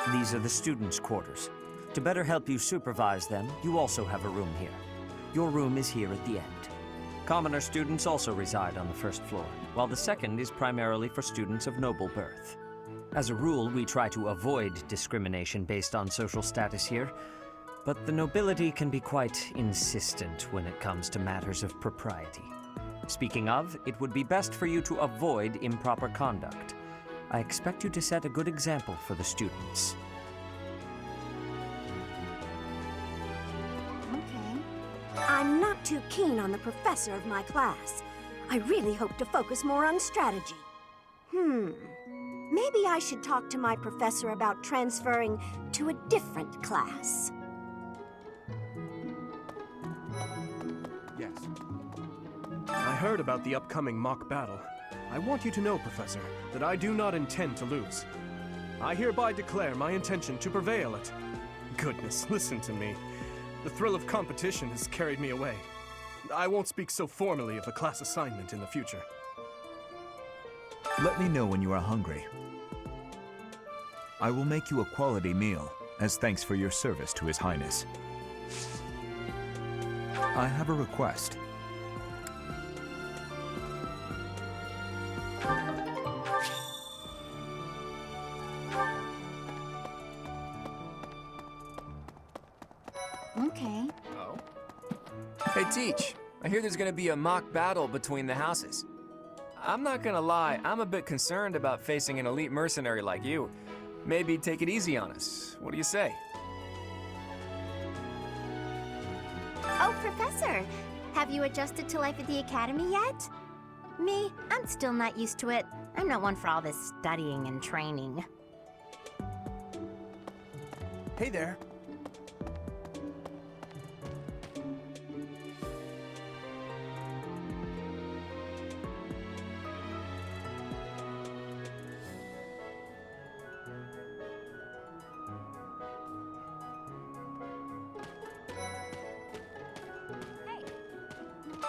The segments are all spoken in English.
These are the students' quarters. To better help you supervise them, you also have a room here. Your room is here at the end. Commoner students also reside on the first floor, while the second is primarily for students of noble birth. As a rule, we try to avoid discrimination based on social status here, but the nobility can be quite insistent when it comes to matters of propriety. Speaking of, it would be best for you to avoid improper conduct. I expect you to set a good example for the students. Okay. I'm not too keen on the professor of my class. I really hope to focus more on strategy. Maybe I should talk to my professor about transferring to a different class. Yes. I heard about the upcoming mock battle. I want you to know, Professor, that I do not intend to lose. I hereby declare my intention to prevail at... Goodness, listen to me. The thrill of competition has carried me away. I won't speak so formally of the class assignment in the future. Let me know when you are hungry. I will make you a quality meal, as thanks for your service to His Highness. I have a request. Okay. Oh? Hey, Teach. I hear there's gonna be a mock battle between the houses. I'm not gonna lie, I'm a bit concerned about facing an elite mercenary like you. Maybe take it easy on us. What do you say? Oh, Professor! Have you adjusted to life at the Academy yet? Me, I'm still not used to it. I'm not one for all this studying and training. Hey there.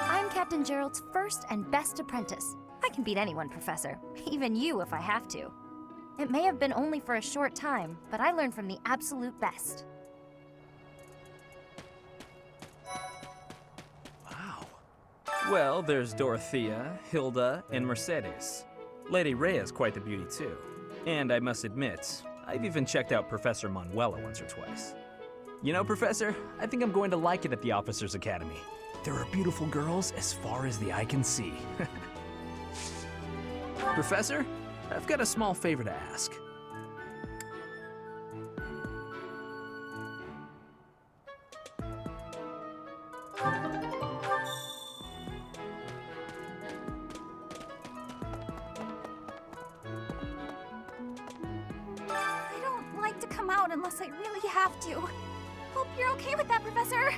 I'm Captain Gerald's first and best apprentice. I can beat anyone, Professor. Even you if I have to. It may have been only for a short time, but I learned from the absolute best. Wow. Well, there's Dorothea, Hilda, and Mercedes. Lady Rhea's quite the beauty too. And I must admit, I've even checked out Professor Manuela once or twice. You know, Professor, I think I'm going to like it at the Officers' Academy. There are beautiful girls as far as the eye can see. Professor, I've got a small favor to ask. I don't like to come out unless I really have to. Hope you're okay with that, Professor.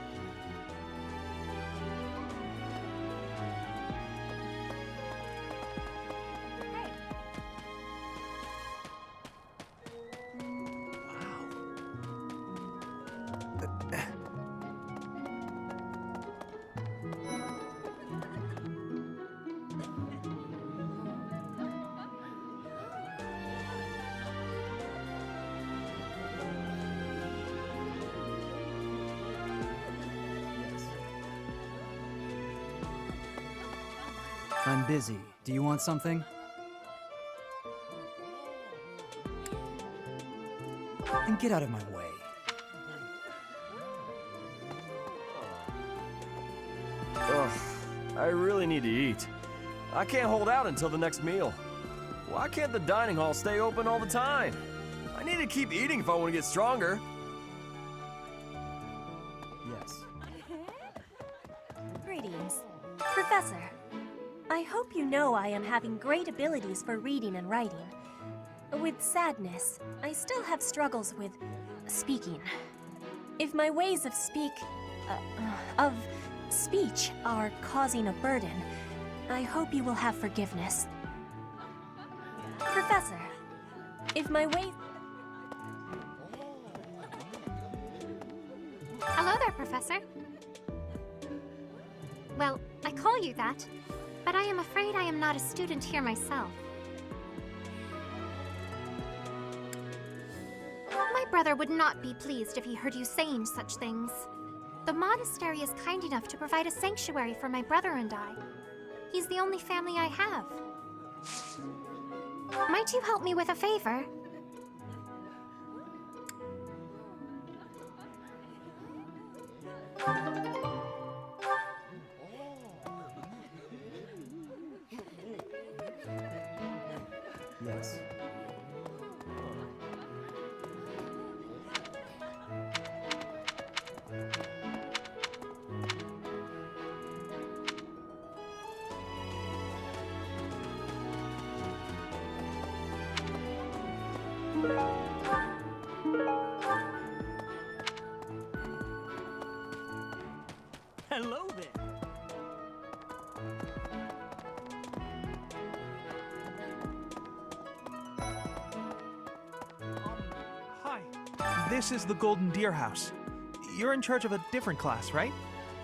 I'm busy. Do you want something? Then get out of my way. Ugh, I really need to eat. I can't hold out until the next meal. Why can't the dining hall stay open all the time? I need to keep eating if I want to get stronger. Yes. Greetings. Professor, I hope you know I am having great abilities for reading and writing. With sadness, I still have struggles with speaking. If my ways of speech are causing a burden, I hope you will have forgiveness. Professor, if my ways... Hello there, Professor. Well, I call you that, but I am afraid I am not a student here myself. brother would not be pleased if he heard you saying such things. The monastery is kind enough to provide a sanctuary for my brother and I. He's the only family I have. Might you help me with a favor? Yes. Hello there. Hi. This is the Golden Deer House. You're in charge of a different class, right?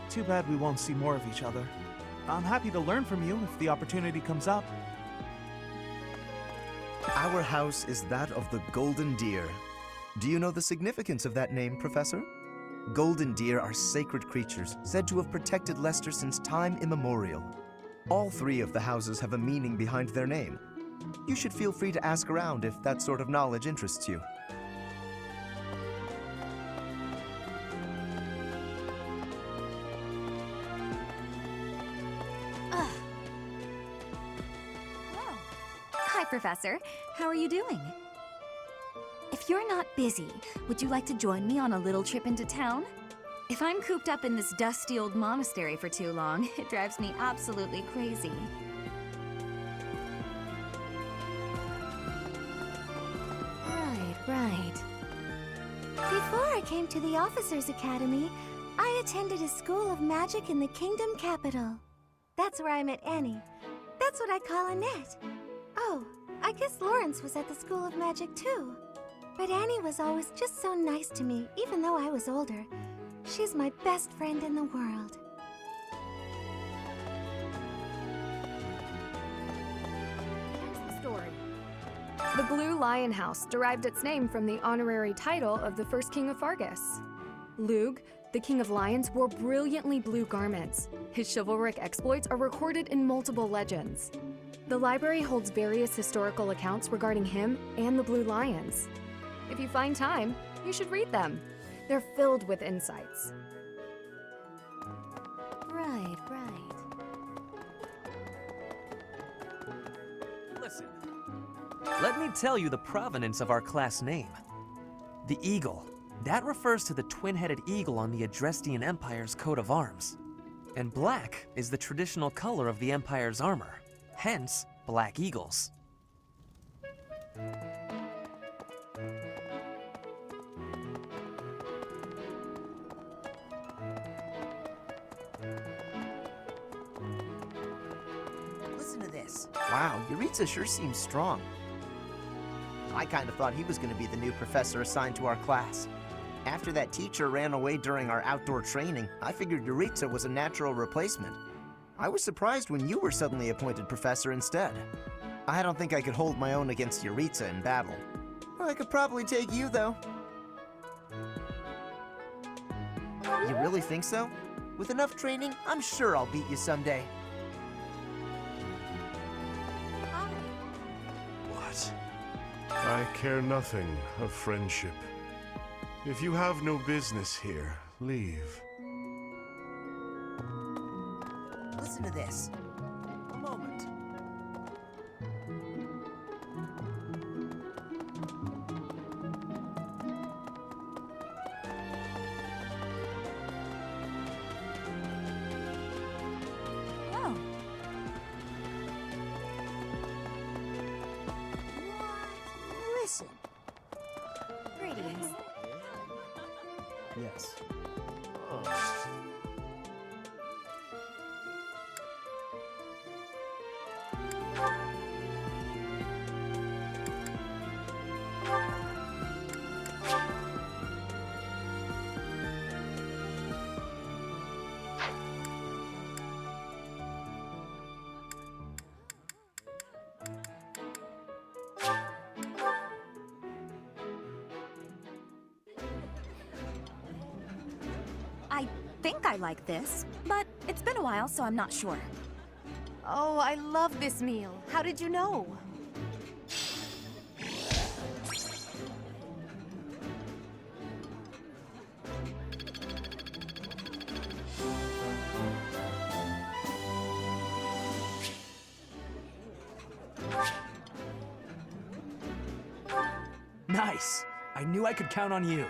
Too bad we won't see more of each other. I'm happy to learn from you if the opportunity comes up. Our house is that of the Golden Deer. Do you know the significance of that name, Professor? Golden deer are sacred creatures, said to have protected Leicester since time immemorial. All three of the houses have a meaning behind their name. You should feel free to ask around if that sort of knowledge interests you. Hi, Professor. How are you doing? If you're not busy, would you like to join me on a little trip into town? If I'm cooped up in this dusty old monastery for too long, it drives me absolutely crazy. Right. Before I came to the Officers' Academy, I attended a school of magic in the Kingdom Capital. That's where I met Annie. That's what I call Annette. Oh, I guess Lawrence was at the School of Magic too. But Annie was always just so nice to me, even though I was older. She's my best friend in the world. Here's the story. The Blue Lion House derived its name from the honorary title of the first king of Fargus. Lug, the king of lions, wore brilliantly blue garments. His chivalric exploits are recorded in multiple legends. The library holds various historical accounts regarding him and the Blue Lions. If you find time, you should read them. They're filled with insights. Right. Listen. Let me tell you the provenance of our class name. The eagle. That refers to the twin-headed eagle on the Adrestian Empire's coat of arms. And black is the traditional color of the Empire's armor. Hence, black eagles. Listen to this. Wow, Yuritsa sure seems strong. I kind of thought he was going to be the new professor assigned to our class. After that teacher ran away during our outdoor training, I figured Yuritsa was a natural replacement. I was surprised when you were suddenly appointed professor instead. I don't think I could hold my own against Yuritsa in battle. I could probably take you, though. You really think so? With enough training, I'm sure I'll beat you someday. What? I care nothing of friendship. If you have no business here, leave. Listen to this. A moment. Oh. Listen. Greetings. Yes. think I like this, but it's been a while, so I'm not sure. Oh, I love this meal. How did you know? Nice! I knew I could count on you.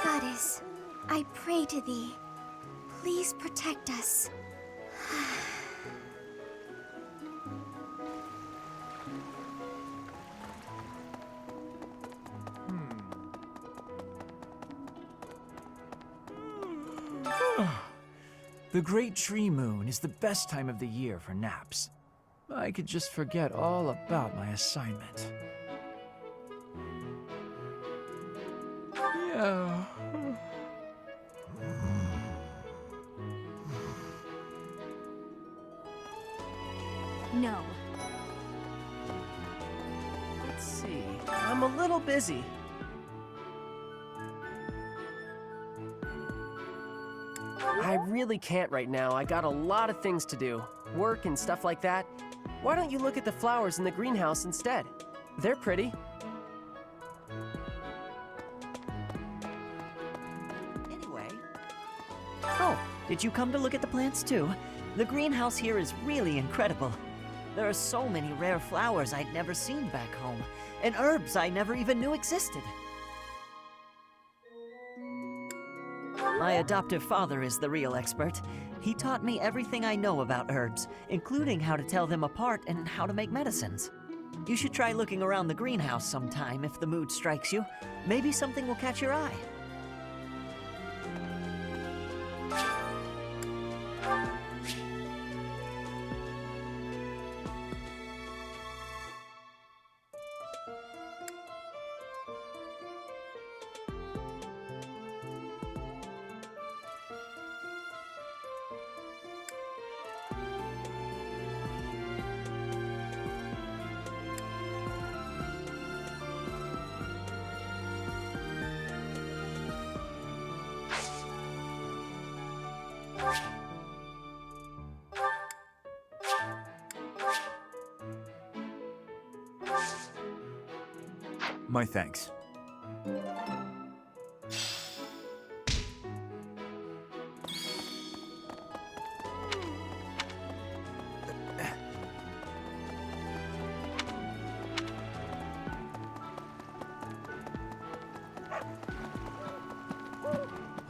Goddess, I pray to thee. Please protect us. The Great Tree Moon is the best time of the year for naps. I could just forget all about my assignment. Yeah. No. Let's see. I'm a little busy. I really can't right now. I got a lot of things to do. Work and stuff like that. Why don't you look at the flowers in the greenhouse instead? They're pretty. Anyway. Oh, did you come to look at the plants too? The greenhouse here is really incredible. There are so many rare flowers I'd never seen back home, and herbs I never even knew existed. My adoptive father is the real expert. He taught me everything I know about herbs, including how to tell them apart and how to make medicines. You should try looking around the greenhouse sometime if the mood strikes you. Maybe something will catch your eye. My thanks.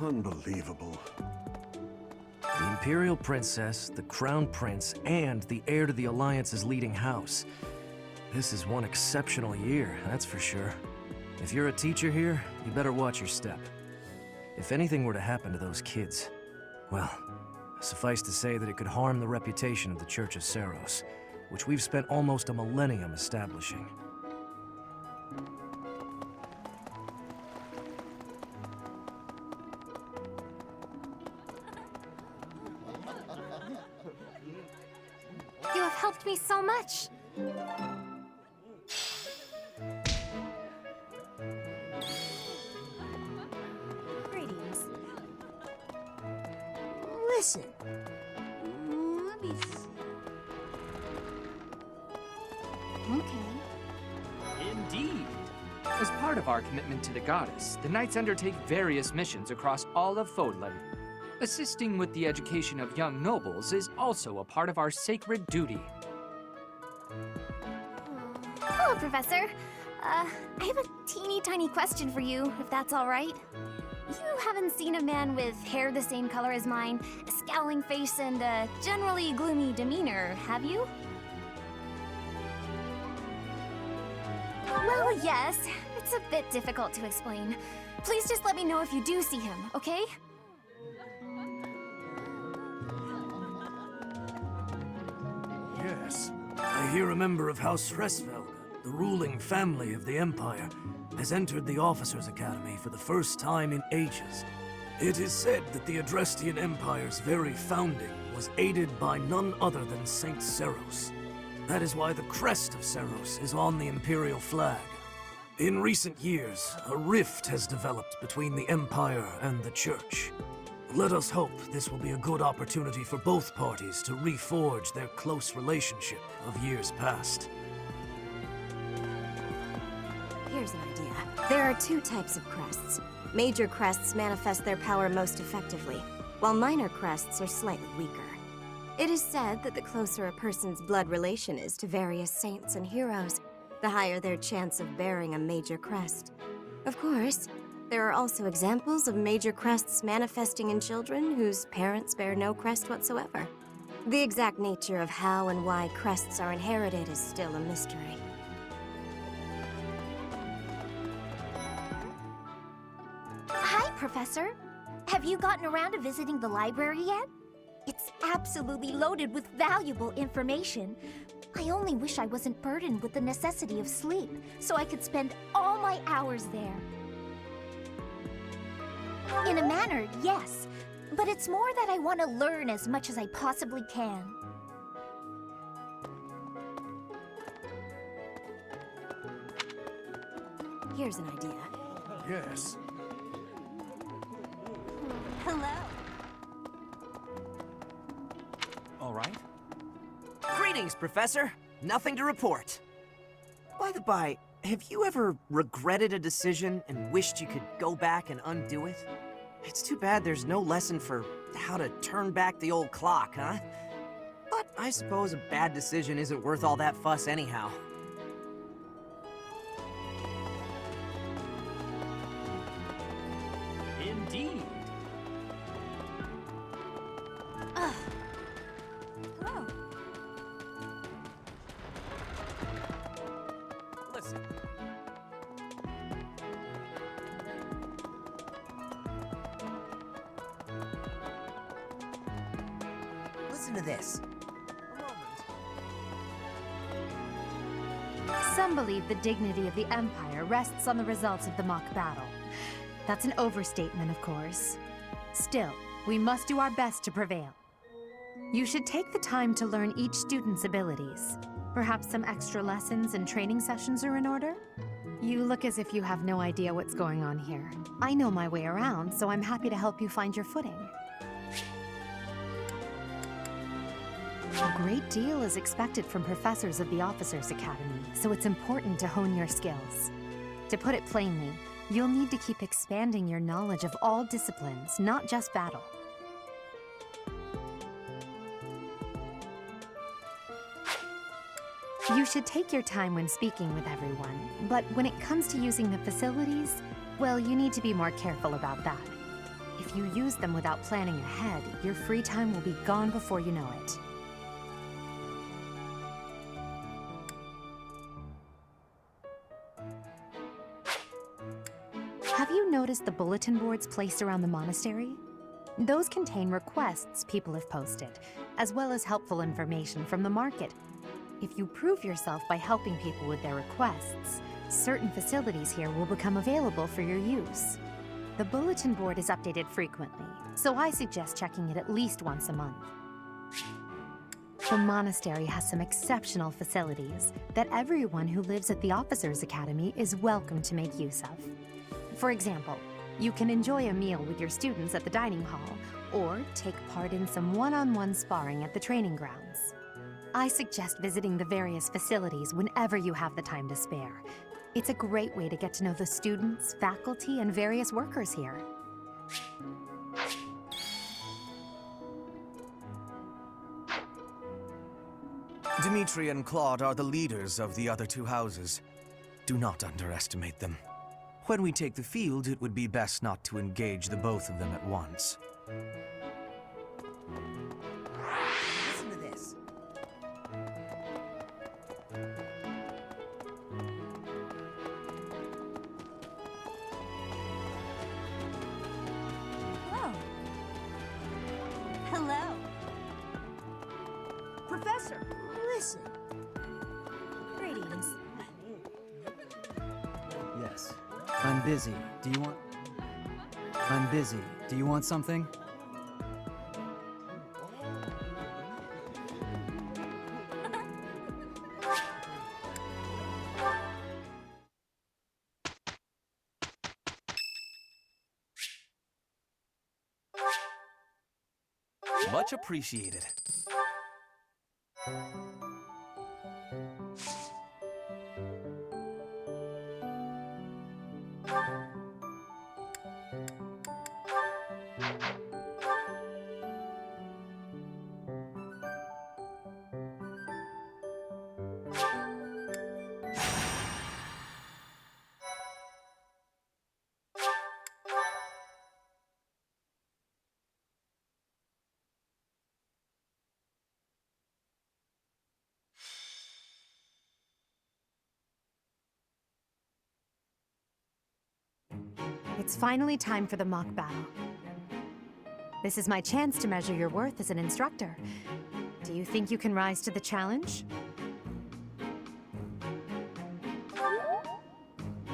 Unbelievable. The Imperial Princess, the Crown Prince, and the heir to the Alliance's leading house. This is one exceptional year, that's for sure. If you're a teacher here, you better watch your step. If anything were to happen to those kids, well, suffice to say that it could harm the reputation of the Church of Seros, which we've spent almost a millennium establishing. You have helped me so much. listen. Let me see. Okay. Indeed. As part of our commitment to the goddess, the knights undertake various missions across all of Fodlan. Assisting with the education of young nobles is also a part of our sacred duty. Hello, Professor. I have a teeny tiny question for you, if that's all right. You haven't seen a man with hair the same color as mine, a scowling face, and a generally gloomy demeanor, have you? Well, yes. It's a bit difficult to explain. Please just let me know if you do see him, okay? Yes. I hear a member of House Restfeld, the ruling family of the Empire, has entered the Officers' Academy for the first time in ages. It is said that the Adrestian Empire's very founding was aided by none other than Saint Seros. That is why the crest of Seros is on the Imperial flag. In recent years, a rift has developed between the Empire and the Church. Let us hope this will be a good opportunity for both parties to reforge their close relationship of years past. Here's an idea. There are two types of crests. Major crests manifest their power most effectively, while minor crests are slightly weaker. It is said that the closer a person's blood relation is to various saints and heroes, the higher their chance of bearing a major crest. Of course, there are also examples of major crests manifesting in children whose parents bear no crest whatsoever. The exact nature of how and why crests are inherited is still a mystery. Hi, Professor. Have you gotten around to visiting the library yet? It's absolutely loaded with valuable information. I only wish I wasn't burdened with the necessity of sleep, so I could spend all my hours there. In a manner, yes. But it's more that I want to learn as much as I possibly can. Here's an idea. Yes. Hello. All right. Greetings, Professor. Nothing to report. By the by, have you ever regretted a decision and wished you could go back and undo it? It's too bad there's no lesson for how to turn back the old clock, huh? But I suppose a bad decision isn't worth all that fuss anyhow. Indeed. Hello. Listen. Listen to this. Some believe the dignity of the Empire rests on the results of the mock battle. That's an overstatement, of course. Still, we must do our best to prevail. You should take the time to learn each student's abilities. Perhaps some extra lessons and training sessions are in order? You look as if you have no idea what's going on here. I know my way around, so I'm happy to help you find your footing. A great deal is expected from professors of the Officers' Academy, so it's important to hone your skills. To put it plainly, you'll need to keep expanding your knowledge of all disciplines, not just battle. You should take your time when speaking with everyone, but when it comes to using the facilities, well, you need to be more careful about that. If you use them without planning ahead, your free time will be gone before you know it. Have you noticed the bulletin boards placed around the monastery? Those contain requests people have posted, as well as helpful information from the market. If you prove yourself by helping people with their requests, certain facilities here will become available for your use. The bulletin board is updated frequently, so I suggest checking it at least once a month. The monastery has some exceptional facilities that everyone who lives at the Officers' Academy is welcome to make use of. For example, you can enjoy a meal with your students at the dining hall, or take part in some one-on-one sparring at the training grounds. I suggest visiting the various facilities whenever you have the time to spare. It's a great way to get to know the students, faculty, and various workers here. Dimitri and Claude are the leaders of the other two houses. Do not underestimate them. When we take the field, it would be best not to engage the both of them at once. Listen to this. Hello. Hello. Professor, listen. Greetings. Yes. I'm busy. Do you want... I'm busy. Do you want something? Much appreciated. It's finally time for the mock battle. This is my chance to measure your worth as an instructor. Do you think you can rise to the challenge?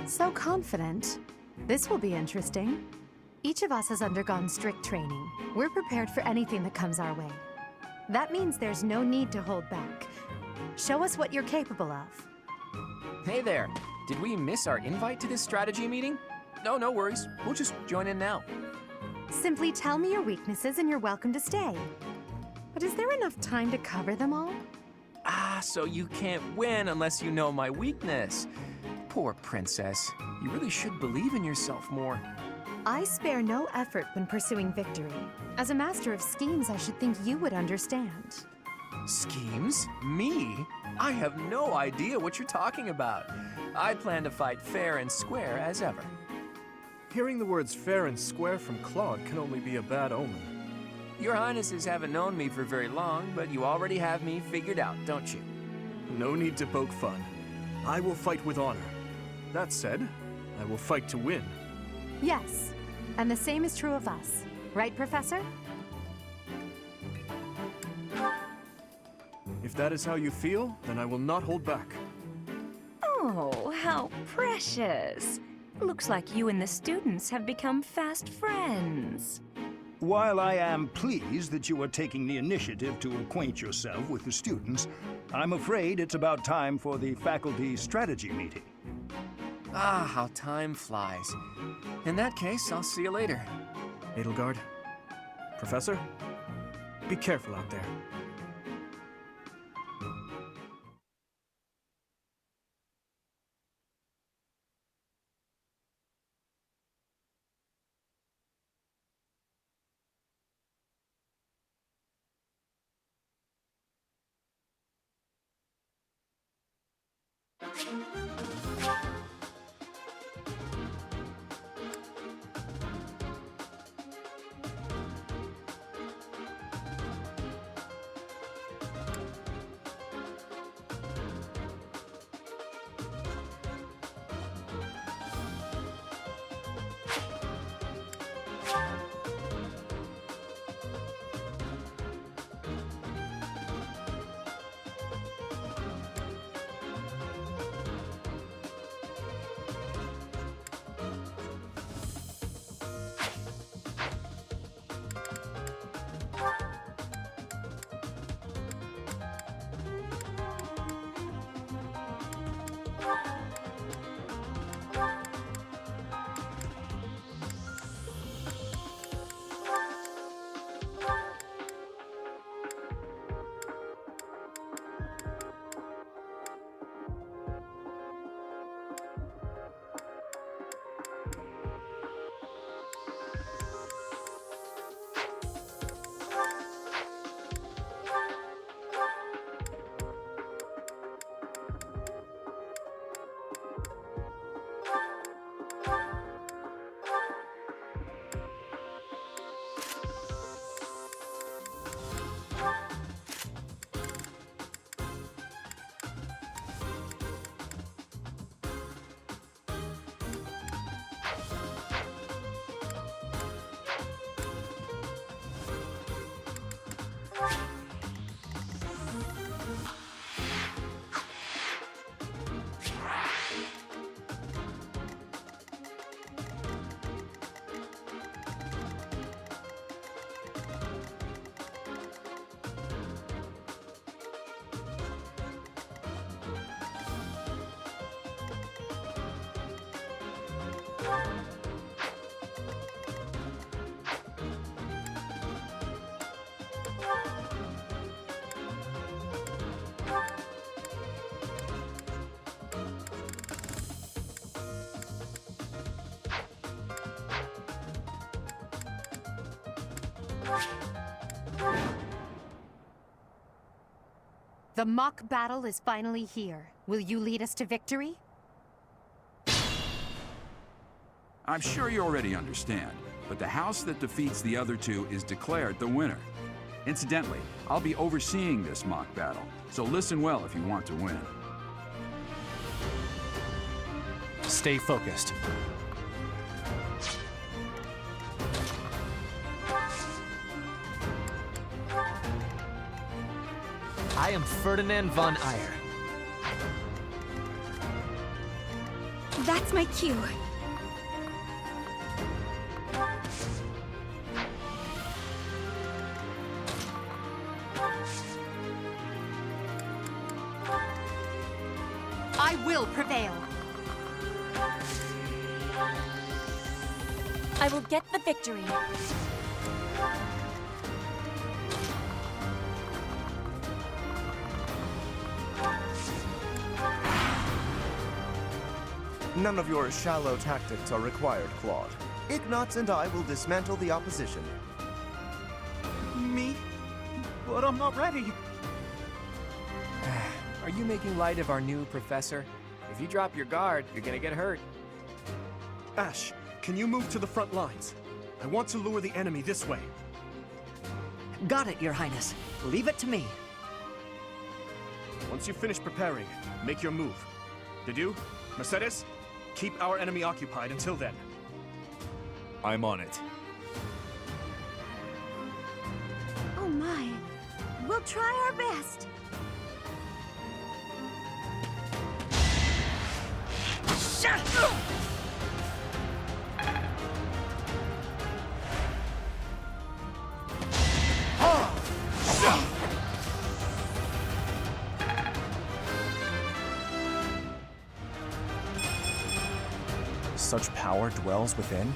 So confident. This will be interesting. Each of us has undergone strict training. We're prepared for anything that comes our way. That means there's no need to hold back. Show us what you're capable of. Hey there. Did we miss our invite to this strategy meeting? No worries. We'll just join in now. Simply tell me your weaknesses and you're welcome to stay. But is there enough time to cover them all? Ah, so you can't win unless you know my weakness. Poor princess. You really should believe in yourself more. I spare no effort when pursuing victory. As a master of schemes, I should think you would understand. Schemes? Me? I have no idea what you're talking about. I plan to fight fair and square as ever. Hearing the words fair and square from Claude can only be a bad omen. Your Highnesses haven't known me for very long, but you already have me figured out, don't you? No need to poke fun. I will fight with honor. That said, I will fight to win. Yes, and the same is true of us. Right, Professor? If that is how you feel, then I will not hold back. Oh, how precious. Looks like you and the students have become fast friends. While I am pleased that you are taking the initiative to acquaint yourself with the students, I'm afraid it's about time for the faculty strategy meeting. Ah, how time flies. In that case, I'll see you later. Edelgard, Professor, be careful out there. The mock battle is finally here. Will you lead us to victory? I'm sure you already understand, but the house that defeats the other two is declared the winner. Incidentally, I'll be overseeing this mock battle, so listen well if you want to win. Stay focused. I am Ferdinand von Eyre. That's my cue. I will prevail. I will get the victory. None of your shallow tactics are required, Claude. Ignatz and I will dismantle the opposition. Me? But I'm not ready. Are you making light of our new professor? If you drop your guard, you're gonna get hurt. Ash, can you move to the front lines? I want to lure the enemy this way. Got it, Your Highness. Leave it to me. Once you finish preparing, make your move. Dedu, Mercedes, keep our enemy occupied until then. I'm on it. Oh my. We'll try our best. Shut up! Such power dwells within?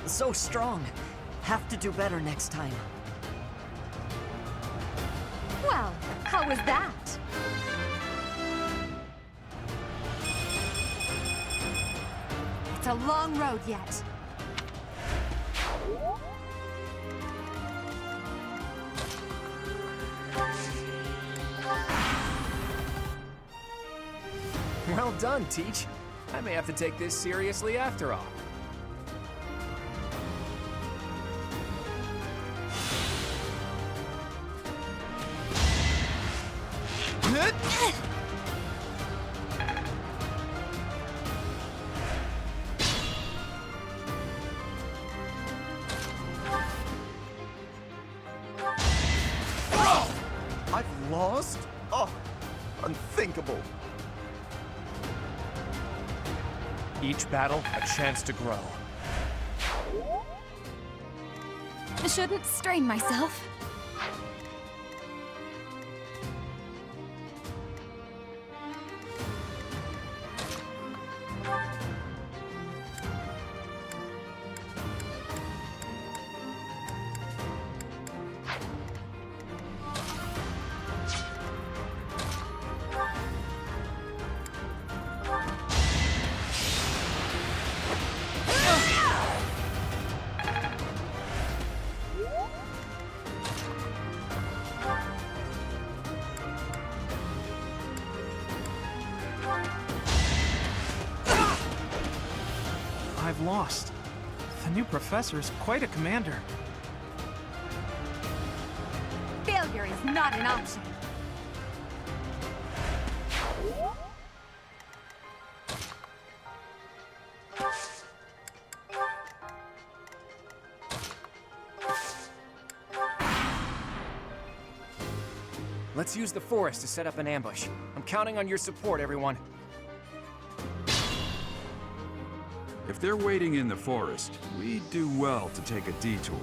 So strong. Have to do better next time. Well, how was that? It's a long road yet. Well done, Teach. I may have to take this seriously after all. I've lost? Oh, unthinkable. Each battle, a chance to grow. I shouldn't strain myself. I've lost. The new professor is quite a commander. Failure is not an option. Let's use the forest to set up an ambush. I'm counting on your support, everyone. If they're waiting in the forest, we'd do well to take a detour.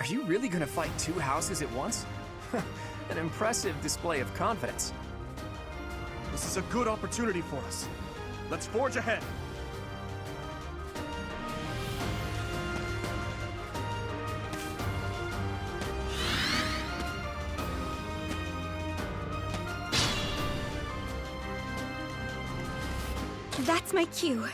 Are you really gonna fight two houses at once? An impressive display of confidence. This is a good opportunity for us. Let's forge ahead. That's my cue.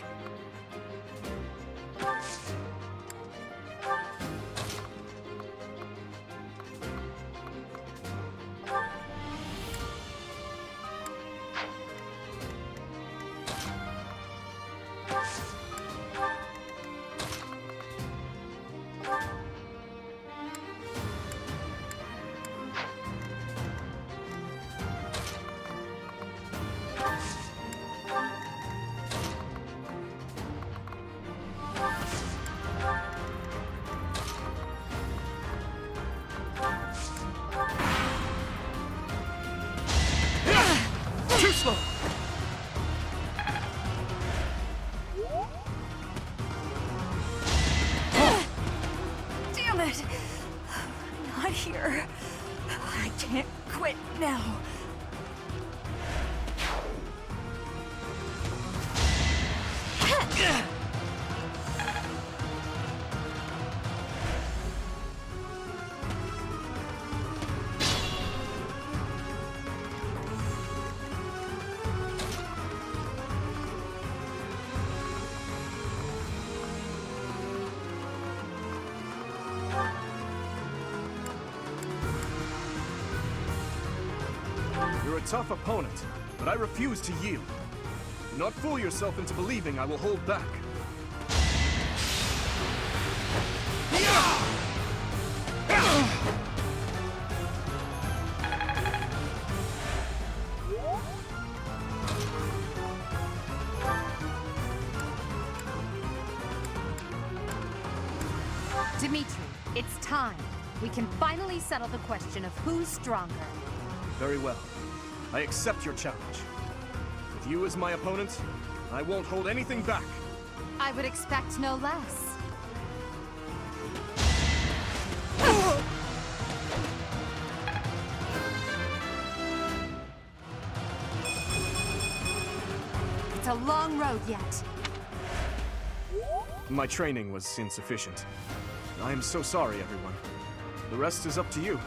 Too slow! Damn it! Not here. I can't quit now. You're a tough opponent, but I refuse to yield. Do not fool yourself into believing I will hold back. Dimitri, it's time. We can finally settle the question of who's stronger. Very well. I accept your challenge. With you as my opponent, I won't hold anything back. I would expect no less. It's a long road yet. My training was insufficient. I am so sorry, everyone. The rest is up to you.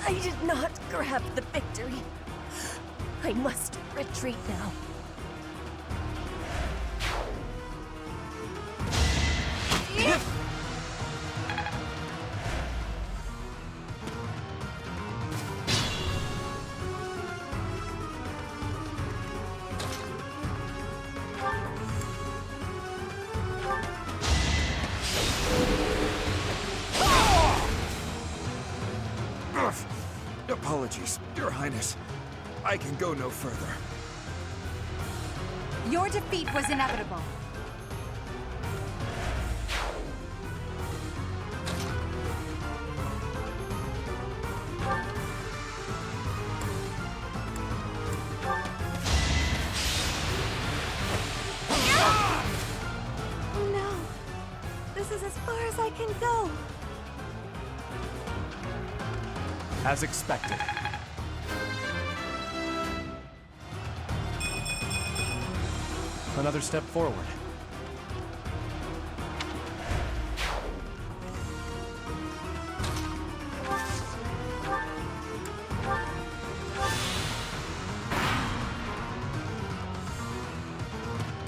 I did not grab the victory. I must retreat now. apologies, Your Highness. I can go no further. Your defeat was inevitable. Oh no. This is as far as I can go. As expected. Another step forward.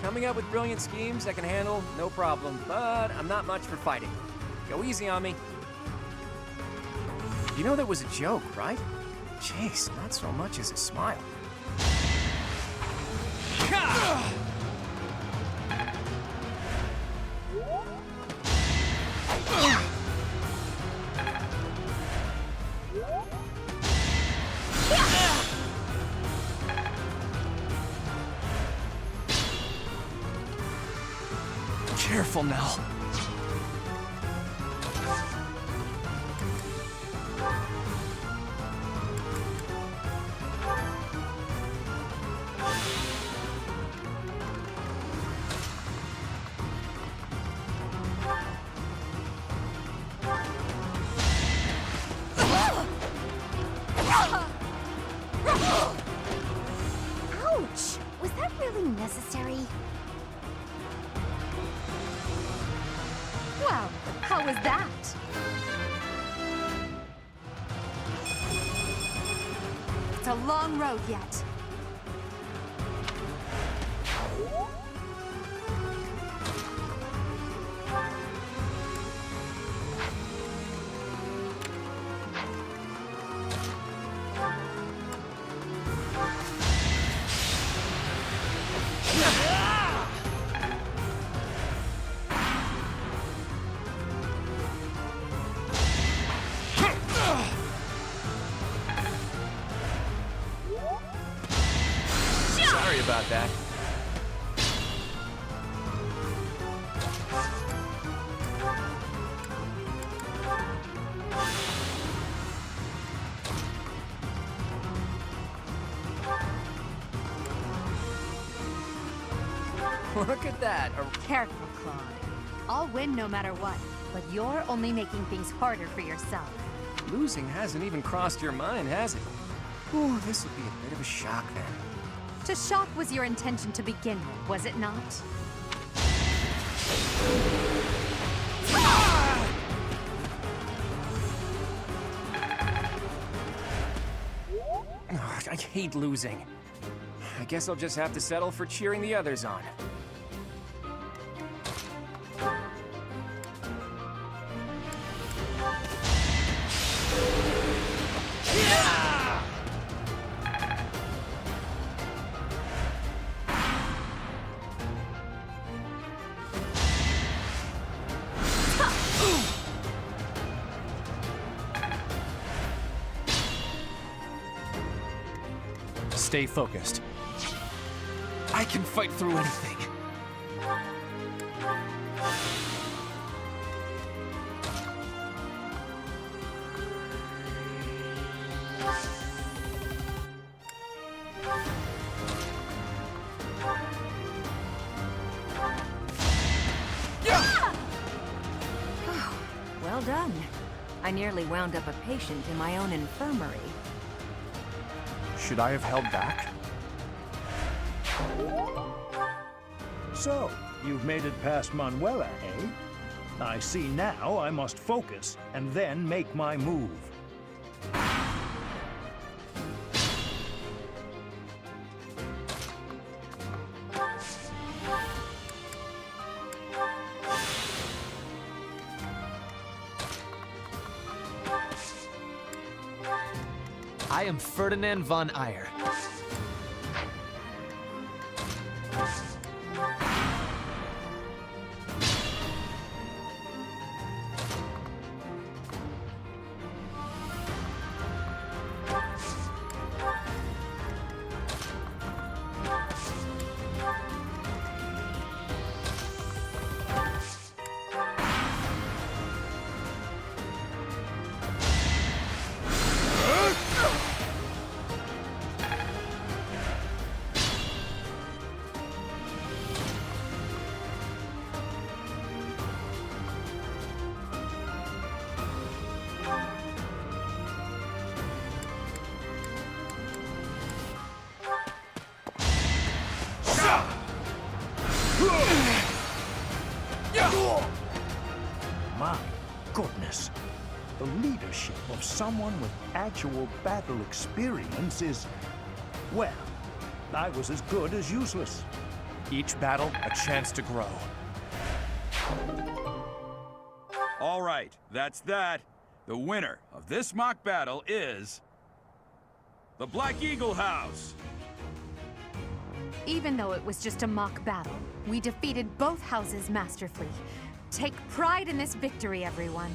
Coming up with brilliant schemes I can handle, no problem, but I'm not much for fighting. Go easy on me. You know that was a joke, right? Jeez, not so much as a smile. Careful now. Ouch! Was that really necessary? Well, how was that? It's a long road yet. Sorry about that. Look at that. Careful, Claude. I'll win no matter what, but you're only making things harder for yourself. Losing hasn't even crossed your mind, has it? Ooh, this will be a bit of a shock then. To shock was your intention to begin with, was it not? Ugh, I hate losing. I guess I'll just have to settle for cheering the others on. Stay focused. I can fight through anything. Well done. I nearly wound up a patient in my own infirmary. Should I have held back? So, you've made it past Manuela, eh? I see now I must focus and then make my move. I am Ferdinand von Eyre. students. The leadership of someone with actual battle experience is, well, I was as good as useless. Each battle, a chance to grow. All right, that's that. The winner of this mock battle is... the Black Eagle House! Even though it was just a mock battle, we defeated both houses masterfully. Take pride in this victory, everyone.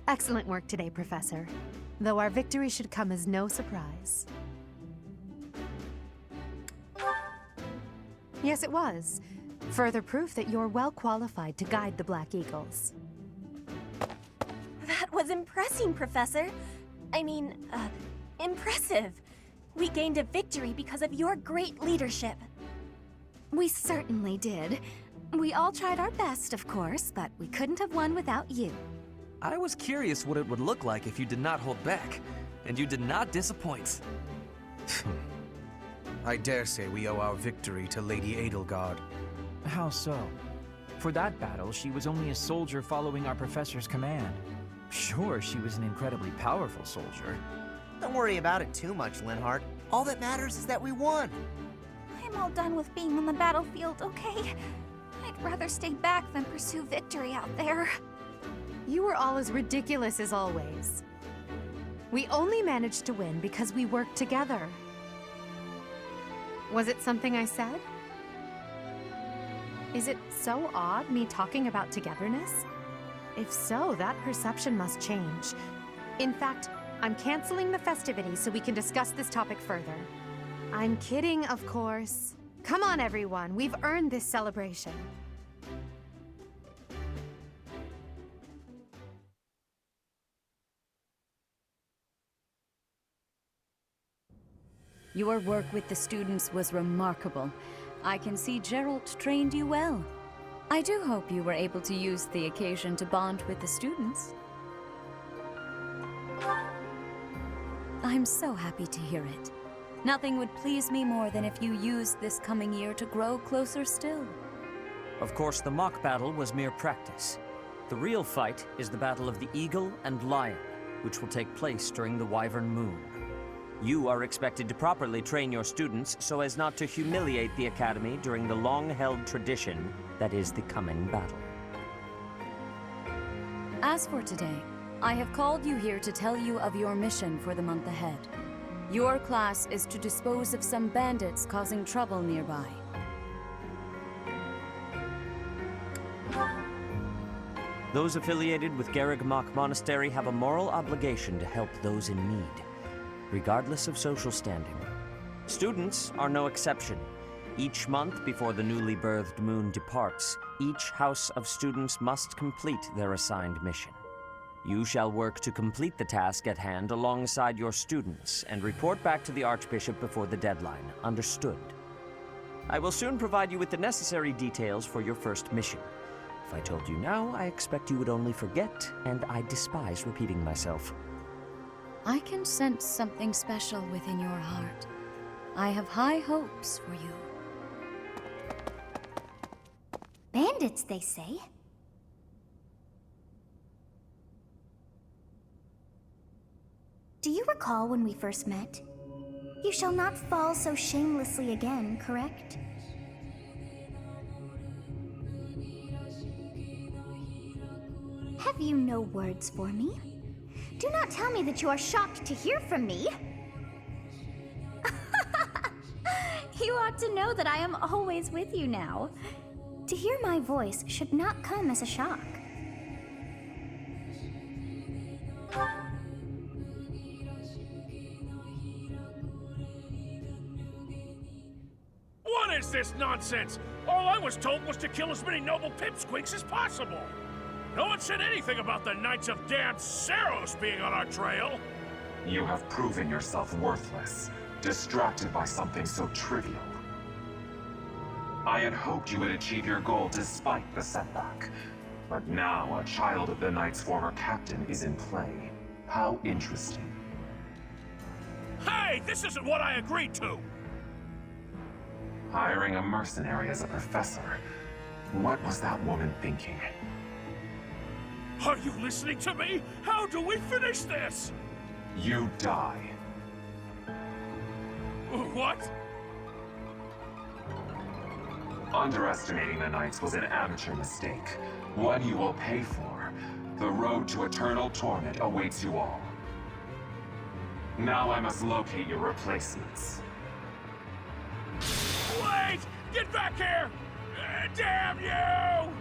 Excellent work today, Professor. Though our victory should come as no surprise. Yes, it was. Further proof that you're well qualified to guide the Black Eagles. That was impressing, Professor. I mean, impressive. We gained a victory because of your great leadership. We certainly did. We all tried our best, of course, but we couldn't have won without you. I was curious what it would look like if you did not hold back, and you did not disappoint. I dare say we owe our victory to Lady Edelgard. How so? For that battle, she was only a soldier following our professor's command. Sure, she was an incredibly powerful soldier. Don't worry about it too much, Linhardt. All that matters is that we won. I'm all done with being on the battlefield, okay? I'd rather stay back than pursue victory out there. You were all as ridiculous as always. We only managed to win because we worked together. Was it something I said? Is it so odd, me talking about togetherness? If so, that perception must change. In fact, I'm canceling the festivities so we can discuss this topic further. I'm kidding, of course. Come on, everyone. We've earned this celebration. Your work with the students was remarkable. I can see Gerald trained you well. I do hope you were able to use the occasion to bond with the students. I'm so happy to hear it. Nothing would please me more than if you used this coming year to grow closer still. Of course, the mock battle was mere practice. The real fight is the Battle of the Eagle and Lion, which will take place during the Wyvern Moon. You are expected to properly train your students so as not to humiliate the Academy during the long-held tradition that is the coming battle. As for today, I have called you here to tell you of your mission for the month ahead. Your class is to dispose of some bandits causing trouble nearby. Those affiliated with Garrigmach Monastery have a moral obligation to help those in need, regardless of social standing. Students are no exception. Each month before the newly birthed moon departs, each house of students must complete their assigned mission. You shall work to complete the task at hand alongside your students and report back to the Archbishop before the deadline. Understood? I will soon provide you with the necessary details for your first mission. If I told you now, I expect you would only forget, and I despise repeating myself. I can sense something special within your heart. I have high hopes for you. Bandits, they say. Do you recall when we first met? You shall not fall so shamelessly again, correct? Have you no words for me? Do not tell me that you are shocked to hear from me. You ought to know that I am always with you now. To hear my voice should not come as a shock. What is this nonsense? All I was told was to kill as many noble pipsqueaks as possible. No one said anything about the Knights of Damned Saros being on our trail. You have proven yourself worthless, distracted by something so trivial. I had hoped you would achieve your goal despite the setback. But now a child of the Knight's former captain is in play. How interesting. Hey, this isn't what I agreed to! Hiring a mercenary as a professor. What was that woman thinking? Are you listening to me? How do we finish this? You die. What? Underestimating the Knights was an amateur mistake. One you will pay for. The road to eternal torment awaits you all. Now I must locate your replacements. Wait! Get back here! Damn you!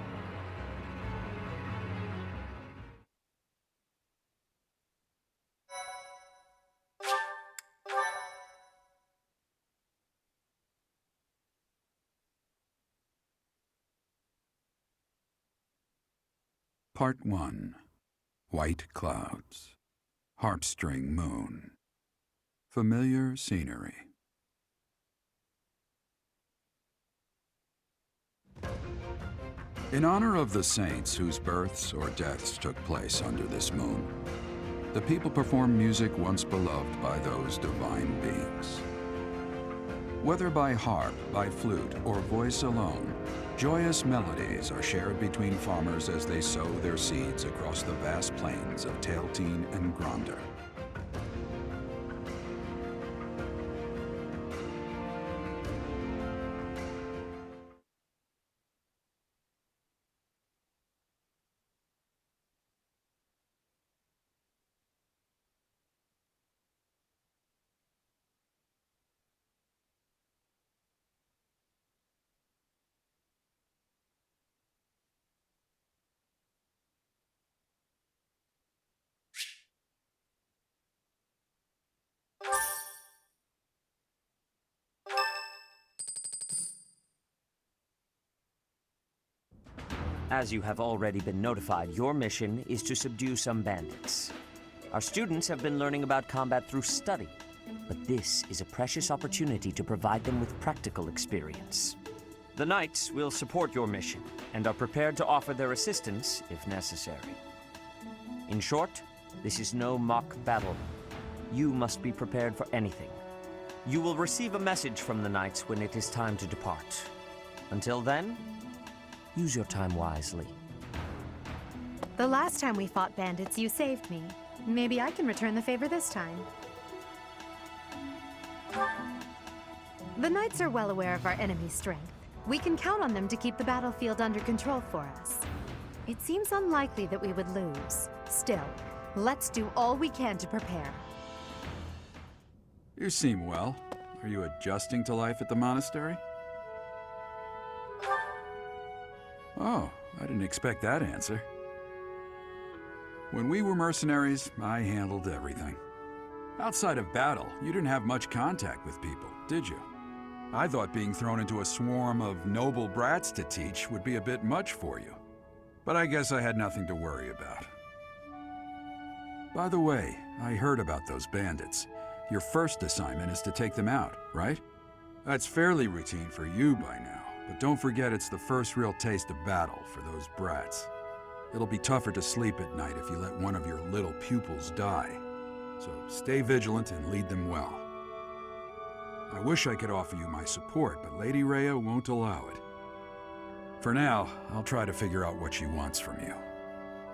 Part 1. White Clouds. Harpstring Moon. Familiar scenery. In honor of the saints whose births or deaths took place under this moon, the people perform music once beloved by those divine beings. Whether by harp, by flute, or voice alone, joyous melodies are shared between farmers as they sow their seeds across the vast plains of Tailteen and Gronder. As you have already been notified, your mission is to subdue some bandits. Our students have been learning about combat through study, but this is a precious opportunity to provide them with practical experience. The Knights will support your mission and are prepared to offer their assistance if necessary. In short, this is no mock battle. You must be prepared for anything. You will receive a message from the Knights when it is time to depart. Until then, use your time wisely. The last time we fought bandits, you saved me. Maybe I can return the favor this time. The Knights are well aware of our enemy's strength. We can count on them to keep the battlefield under control for us. It seems unlikely that we would lose. Still, let's do all we can to prepare. You seem well. Are you adjusting to life at the monastery? Oh, I didn't expect that answer. When we were mercenaries, I handled everything. Outside of battle, you didn't have much contact with people, did you? I thought being thrown into a swarm of noble brats to teach would be a bit much for you. But I guess I had nothing to worry about. By the way, I heard about those bandits. Your first assignment is to take them out, right? That's fairly routine for you by now. But don't forget it's the first real taste of battle for those brats. It'll be tougher to sleep at night if you let one of your little pupils die. So stay vigilant and lead them well. I wish I could offer you my support, but Lady Rhea won't allow it. For now, I'll try to figure out what she wants from you.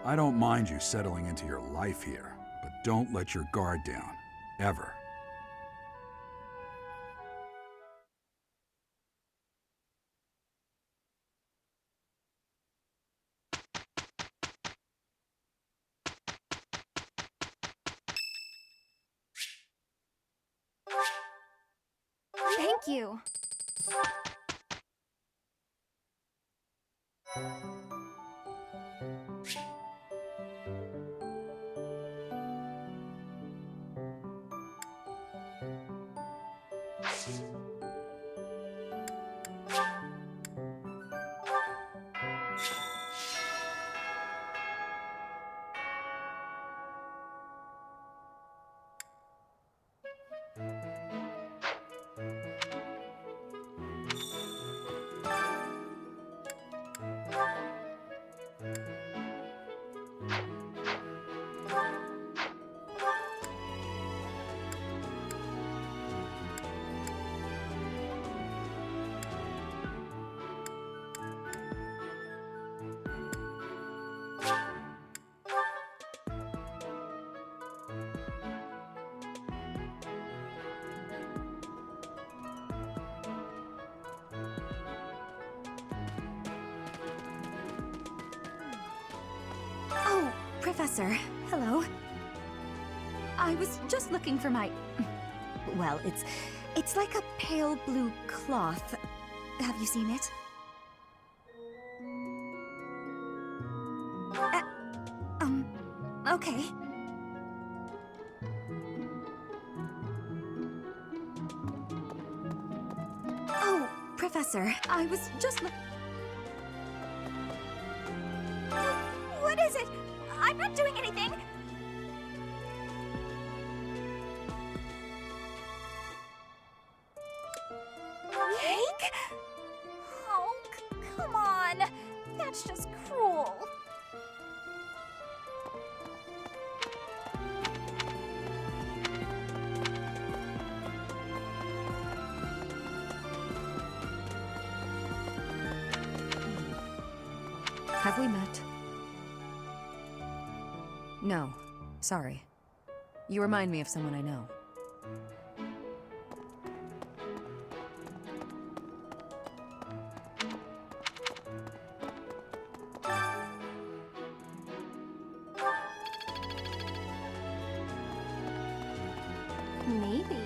I don't mind you settling into your life here, but don't let your guard down, ever. Thank you. Professor, hello. I was just looking for my... Well, it's like a pale blue cloth. Have you seen it? Okay. Oh, Professor, I was just What is it? I'm not doing anything! Cake? Oh, come on! That's just cruel. Have we met? No. Sorry. You remind me of someone I know. Maybe.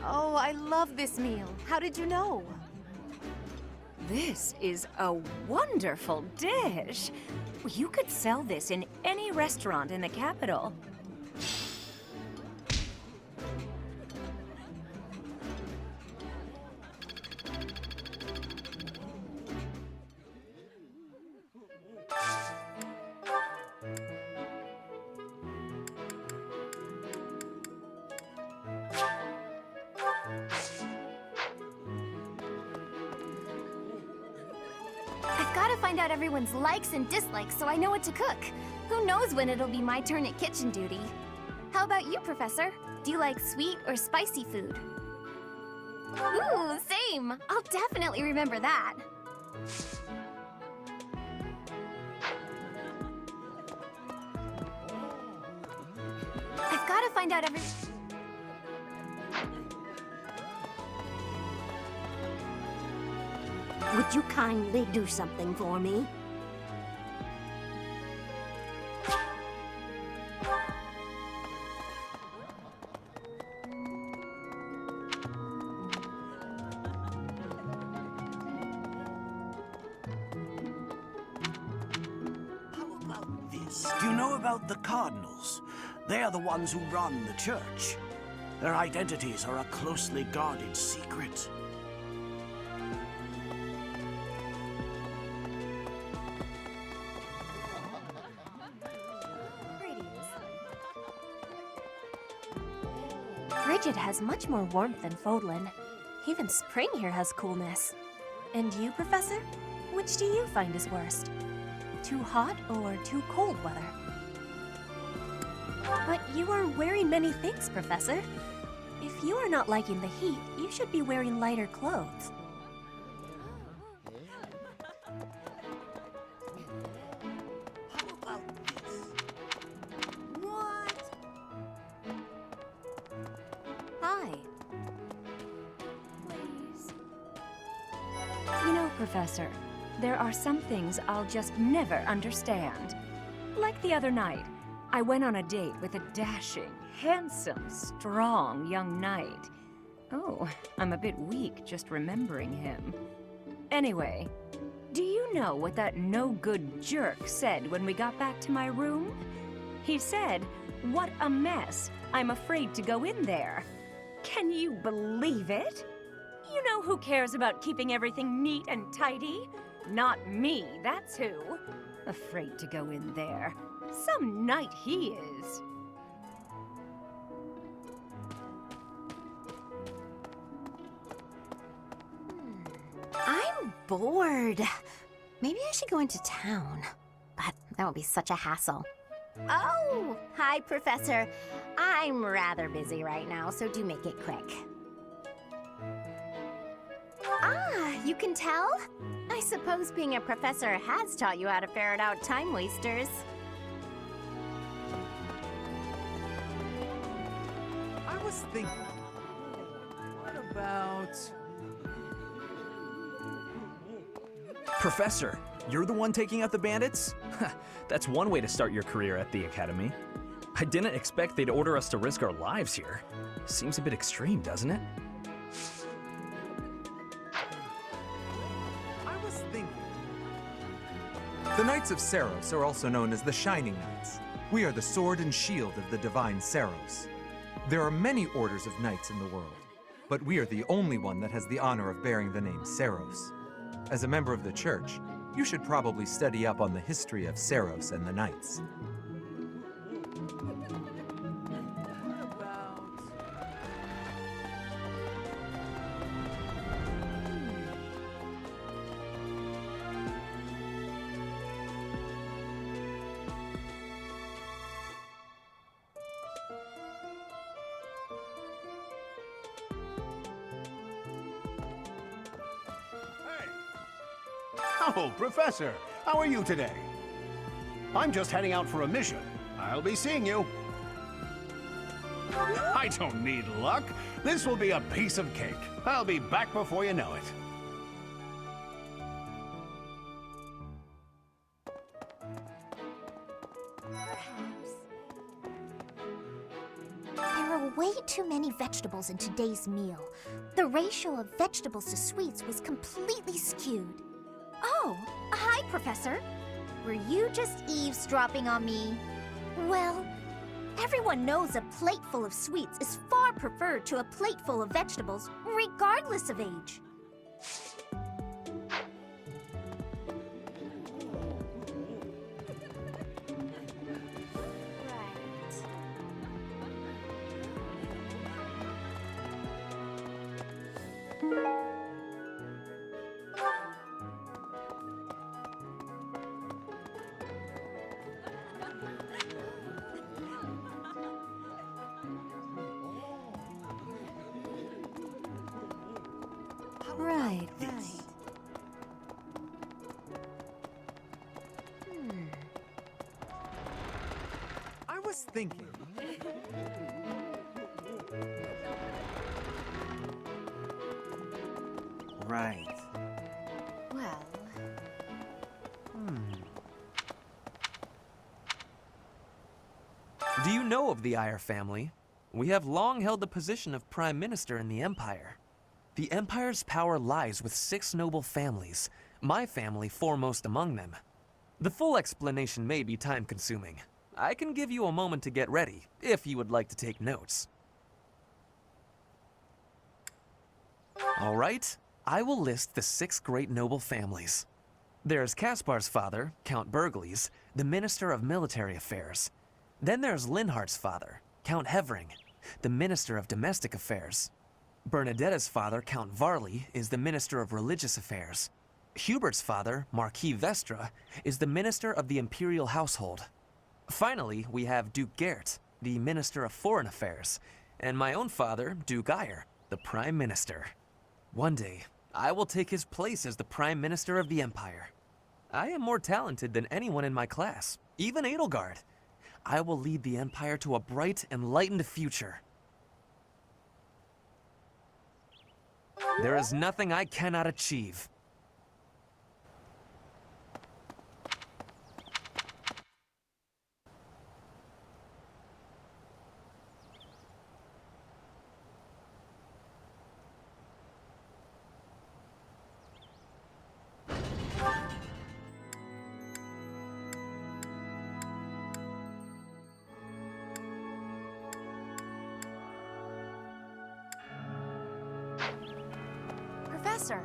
Oh, I love this meal. How did you know? This is a wonderful dish. You could sell this in any restaurant in the capital. I've got to find out everyone's likes and dislikes so I know what to cook. Who knows when it'll be my turn at kitchen duty? How about you, Professor? Do you like sweet or spicy food? Ooh, same! I'll definitely remember that. I've got to find out every... Would you kindly do something for me? Do you know about the Cardinals? They are the ones who run the church. Their identities are a closely guarded secret. Bridget has much more warmth than Fodlan. Even spring here has coolness. And you, Professor? Which do you find is worst? Too hot or too cold weather? But you are wearing many things, Professor. If you are not liking the heat, you should be wearing lighter clothes. Hi. Please. You know, Professor, there are some things I'll just never understand. Like the other night, I went on a date with a dashing, handsome, strong young knight. Oh, I'm a bit weak just remembering him. Anyway, do you know what that no-good jerk said when we got back to my room? He said, "What a mess. I'm afraid to go in there." Can you believe it? You know who cares about keeping everything neat and tidy? Not me, that's who. Afraid to go in there. Some knight he is. I'm bored. Maybe I should go into town. But that would be such a hassle. Oh, hi, Professor. I'm rather busy right now, so do make it quick. Ah, you can tell? I suppose being a professor has taught you how to ferret out time wasters. I was thinking, what about... Professor, you're the one taking out the bandits? That's one way to start your career at the Academy. I didn't expect they'd order us to risk our lives here. Seems a bit extreme, doesn't it? I was thinking... The Knights of Saros are also known as the Shining Knights. We are the sword and shield of the divine Saros. There are many orders of knights in the world, but we are the only one that has the honor of bearing the name Saros. As a member of the church, you should probably study up on the history of Saros and the Knights. Oh, Professor, how are you today? I'm just heading out for a mission. I'll be seeing you. I don't need luck. This will be a piece of cake. I'll be back before you know it. There are way too many vegetables in today's meal. The ratio of vegetables to sweets was completely skewed. Oh, hi, Professor. Were you just eavesdropping on me? Well, everyone knows a plate full of sweets is far preferred to a plate full of vegetables, regardless of age. Right. I was thinking... Right. Well... Do you know of the Iyer family? We have long held the position of Prime Minister in the Empire. The Empire's power lies with 6 noble families, my family foremost among them. The full explanation may be time-consuming. I can give you a moment to get ready, if you would like to take notes. All right, I will list the 6 great noble families. There's Caspar's father, Count Burgles, the Minister of Military Affairs. Then there's Linhardt's father, Count Hevering, the Minister of Domestic Affairs. Bernadetta's father, Count Varley, is the Minister of Religious Affairs. Hubert's father, Marquis Vestra, is the Minister of the Imperial Household. Finally, we have Duke Gert, the Minister of Foreign Affairs, and my own father, Duke Iyer, the Prime Minister. One day, I will take his place as the Prime Minister of the Empire. I am more talented than anyone in my class, even Edelgard. I will lead the Empire to a bright, enlightened future. There is nothing I cannot achieve. Professor.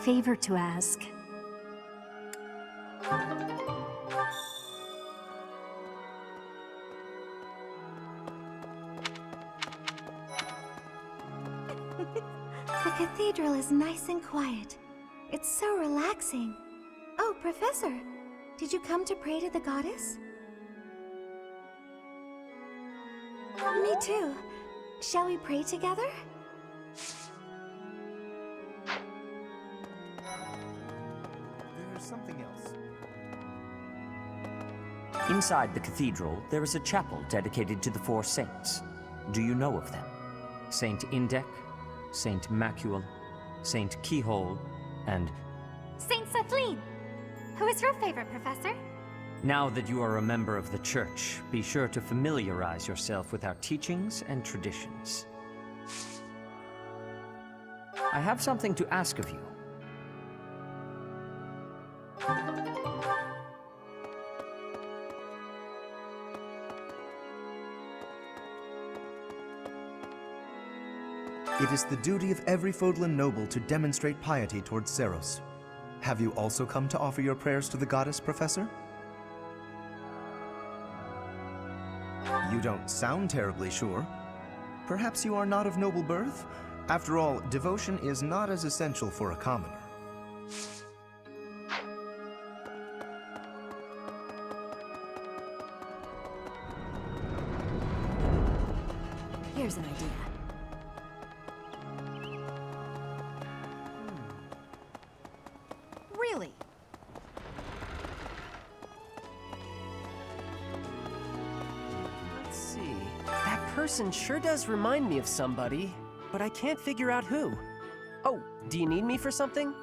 favor to ask. The cathedral is nice and quiet. It's so relaxing. Oh, Professor, did you come to pray to the goddess? Me too. Shall we pray together? There's something else. Inside the cathedral, there is a chapel dedicated to the four saints. Do you know of them? Saint Indec, Saint Macule, Saint Keyhole, and... Saint Kathleen! Who is your favorite, Professor? Now that you are a member of the Church, be sure to familiarize yourself with our teachings and traditions. I have something to ask of you. It is the duty of every Fodlan noble to demonstrate piety towards Seros. Have you also come to offer your prayers to the goddess, Professor? You don't sound terribly sure. Perhaps you are not of noble birth? After all, devotion is not as essential for a commoner. Here's an idea. Really? Let's see. That person sure does remind me of somebody, but I can't figure out who. Oh, do you need me for something?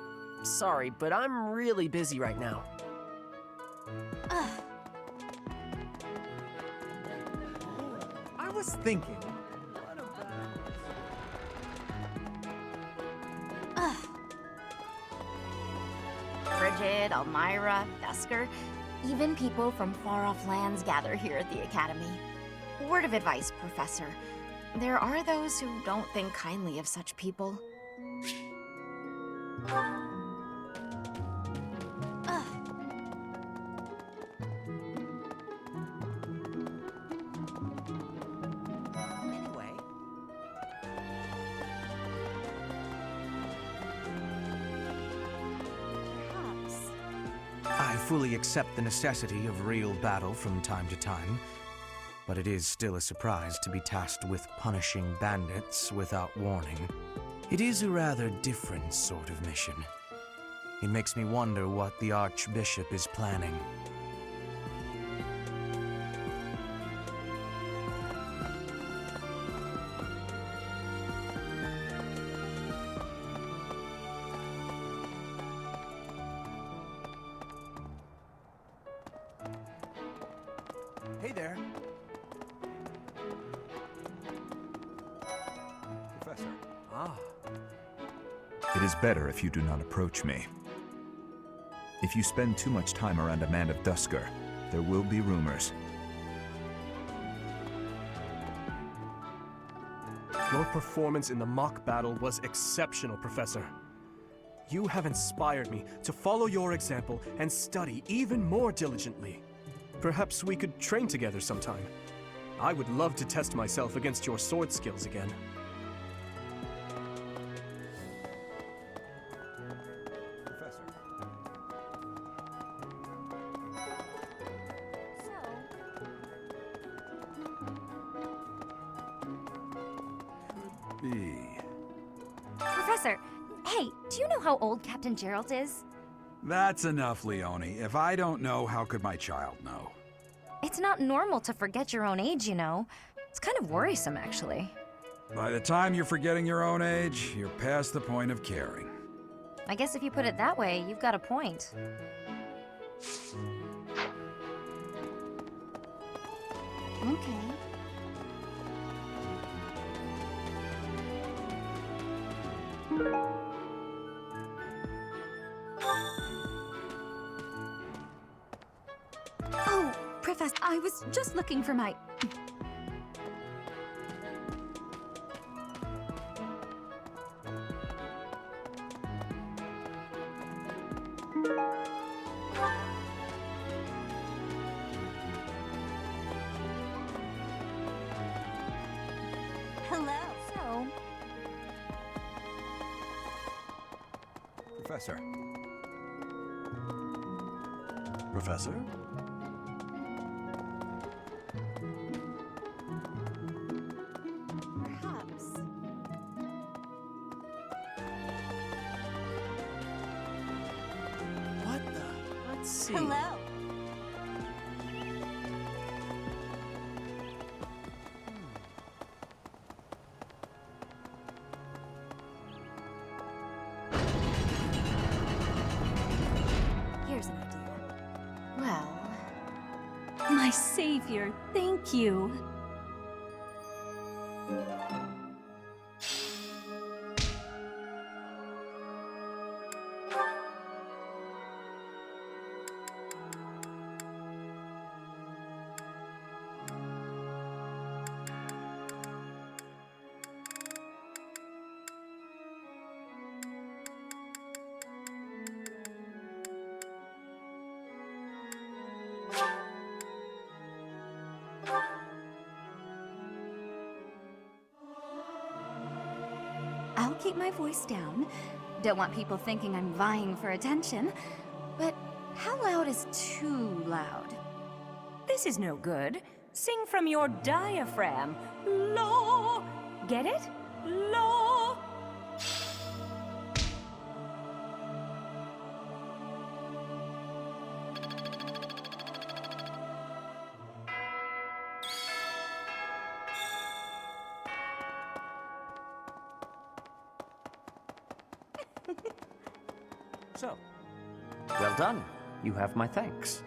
Sorry, but I'm really busy right now. I was thinking. Bridget, Elmira, Vesker, even people from far-off lands gather here at the Academy. Word of advice, Professor. There are those who don't think kindly of such people. Anyway. I fully accept the necessity of real battle from time to time, but it is still a surprise to be tasked with punishing bandits without warning. It is a rather different sort of mission. It makes me wonder what the Archbishop is planning. Hey there. Professor. Ah. It is better if you do not approach me. If you spend too much time around a man of Dusker, there will be rumors. Your performance in the mock battle was exceptional, Professor. You have inspired me to follow your example and study even more diligently. Perhaps we could train together sometime. I would love to test myself against your sword skills again. Professor. B. Professor, hey, do you know how old Captain Gerald is? That's enough, Leone. If I don't know, how could my child know? It's not normal to forget your own age, you know. It's kind of worrisome, actually. By the time you're forgetting your own age, you're past the point of caring. I guess if you put it that way, you've got a point. Okay. Oh, Professor, I was just looking for my... Hello. So, Professor. Professor? Perhaps. What the? Let's see. Hello. Here's an idea. Well, my savior, thank you. I'll keep my voice down. Don't want people thinking I'm vying for attention. But how loud is too loud? This is no good. Sing from your diaphragm. Lo! Get it? Lo! So, well done. You have my thanks.